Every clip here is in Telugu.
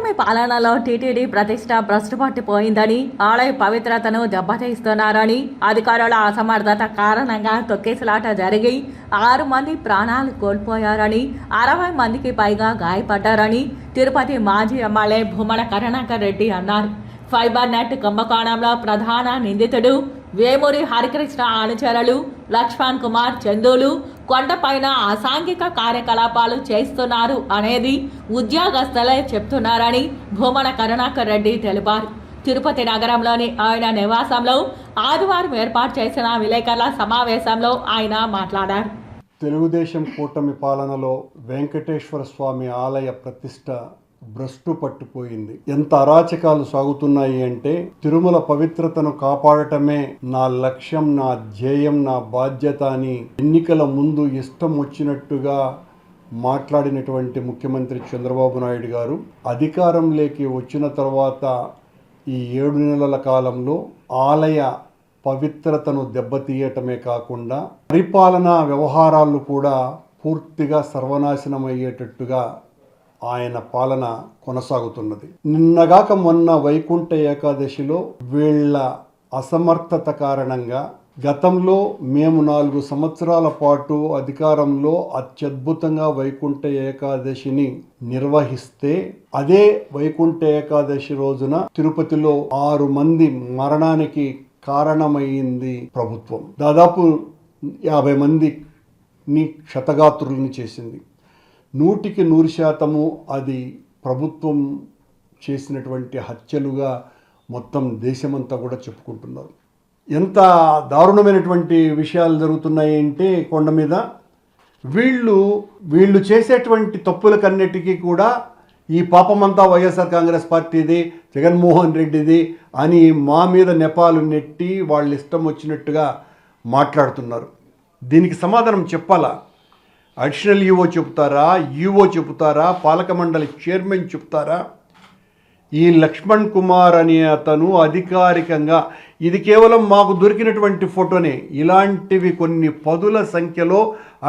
కూటమి పాలనలో టీటీడీ ప్రతిష్ట భ్రష్టుపట్టిపోయిందని, ఆలయ పవిత్రతను దెబ్బతీస్తున్నారని, అధికారుల అసమర్థత కారణంగా తొక్కేసలాట జరిగి 6 మంది ప్రాణాలు కోల్పోయారని, 60 మందికి పైగా గాయపడ్డారని తిరుపతి మాజీ ఎమ్మెల్యే భూమన కరుణాకర్ రెడ్డి అన్నారు. ఫైబర్ నెట్ కుంభకోణంలో ప్రధాన నిందితుడు వేమూరి హరికృష్ణ అనుచరులు లక్ష్మణ్ కుమార్ చందూలు కొండపైన అసాంఘిక కార్యకలాపాలు చేస్తున్నారు అనేది ఉద్యోగస్తులే చెప్తున్నారని భూమన కరుణాకర్ రెడ్డి తెలిపారు. తిరుపతి నగరంలోని ఆయన నివాసంలో ఆదివారం ఏర్పాటు చేసిన విలేకరుల సమావేశంలో ఆయన మాట్లాడారు. తెలుగుదేశం కూటమి పాలనలో వెంకటేశ్వర స్వామి ఆలయ ప్రతిష్ట భ్రష్టు పట్టిపోయింది. ఎంత అరాచకాలు సాగుతున్నాయి అంటే, తిరుమల పవిత్రతను కాపాడటమే నా లక్ష్యం, నా ధ్యేయం, నా బాధ్యత అని ఎన్నికల ముందు ఇష్టం వచ్చినట్టుగా మాట్లాడినటువంటి ముఖ్యమంత్రి చంద్రబాబు నాయుడు గారు అధికారంలోకి వచ్చిన తర్వాత ఈ 7 నెలల కాలంలో ఆలయ పవిత్రతను దెబ్బతీయటమే కాకుండా పరిపాలనా వ్యవహారాలు కూడా పూర్తిగా సర్వనాశనమయ్యేటట్టుగా ఆయన పాలన కొనసాగుతున్నది. నిన్నగాక మొన్న వైకుంఠ ఏకాదశిలో వీళ్ళ అసమర్థత కారణంగా గతంలో మేము 4 సంవత్సరాల పాటు అధికారంలో అత్యద్భుతంగా వైకుంఠ ఏకాదశిని నిర్వహిస్తే, అదే వైకుంఠ ఏకాదశి రోజున తిరుపతిలో 6 మంది మరణానికి కారణమైంది ప్రభుత్వం. దాదాపు 50 మందిని క్షతగాత్రుల్ని చేసింది. 100% అది ప్రభుత్వం చేసినటువంటి హత్యలుగా మొత్తం దేశమంతా కూడా చెప్పుకుంటున్నారు. ఎంత దారుణమైనటువంటి విషయాలు జరుగుతున్నాయి అంటే, కొండ మీద వీళ్ళు చేసేటువంటి తప్పులకన్నిటికీ కూడా ఈ పాపమంతా వైఎస్ఆర్ కాంగ్రెస్ పార్టీది, జగన్మోహన్ రెడ్డిది అని మా మీద నెపాలు నెట్టి వాళ్ళు ఇష్టం వచ్చినట్టుగా మాట్లాడుతున్నారు. దీనికి సమాధానం చెప్పాలా? అడిషనల్ ఈఓ చెబుతారా, ఈఓ చెబుతారా, పాలక మండలి చైర్మన్ చెబుతారా? ఈ లక్ష్మణ్ కుమార్ అనే అతను అధికారికంగా, ఇది కేవలం మాకు దొరికినటువంటి ఫోటోనే, ఇలాంటివి కొన్ని పదుల సంఖ్యలో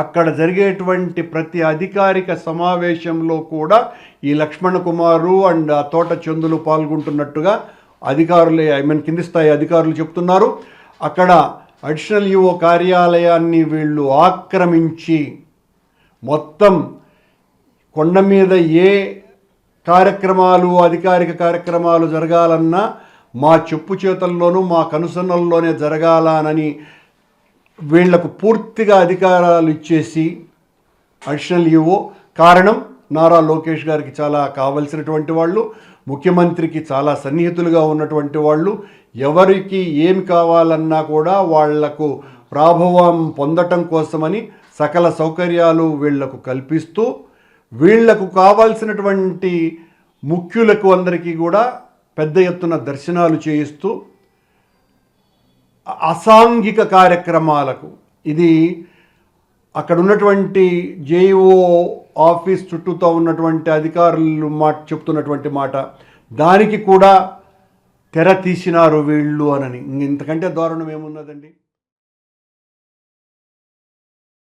అక్కడ జరిగేటువంటి ప్రతి అధికారిక సమావేశంలో కూడా ఈ లక్ష్మణ్ కుమారు అండ్ ఆ తోట చందులు పాల్గొంటున్నట్టుగా అధికారులే, కింది స్థాయి అధికారులు చెప్తున్నారు. అక్కడ అడిషనల్ ఈఓ కార్యాలయాన్ని వీళ్ళు ఆక్రమించి మొత్తం కొండ మీద ఏ కార్యక్రమాలు, అధికారిక కార్యక్రమాలు జరగాలన్నా మా చెప్పు చేతల్లోనూ మా కనుసన్నల్లోనే జరగాలనని వీళ్లకు పూర్తిగా అధికారాలు ఇచ్చేసి అడిషనల్ ఈఓ, కారణం నారా లోకేష్ గారికి చాలా కావలసినటువంటి వాళ్ళు, ముఖ్యమంత్రికి చాలా సన్నిహితులుగా ఉన్నటువంటి వాళ్ళు, ఎవరికి ఏమి కావాలన్నా కూడా వాళ్లకు ప్రాభవం పొందటం కోసమని సకల సౌకర్యాలు వీళ్లకు కల్పిస్తూ, వీళ్లకు కావాల్సినటువంటి ముఖ్యులకు అందరికీ కూడా పెద్ద ఎత్తున దర్శనాలు చేయిస్తూ అసాంఘిక కార్యక్రమాలకు, ఇది అక్కడ ఉన్నటువంటి జేఈఓ ఆఫీస్ చుట్టూతో ఉన్నటువంటి అధికారులు చెప్తున్నటువంటి మాట, దానికి కూడా తెర తీసినారు వీళ్ళు అనని. ఇంతకంటే దారుణం ఏమున్నదండి?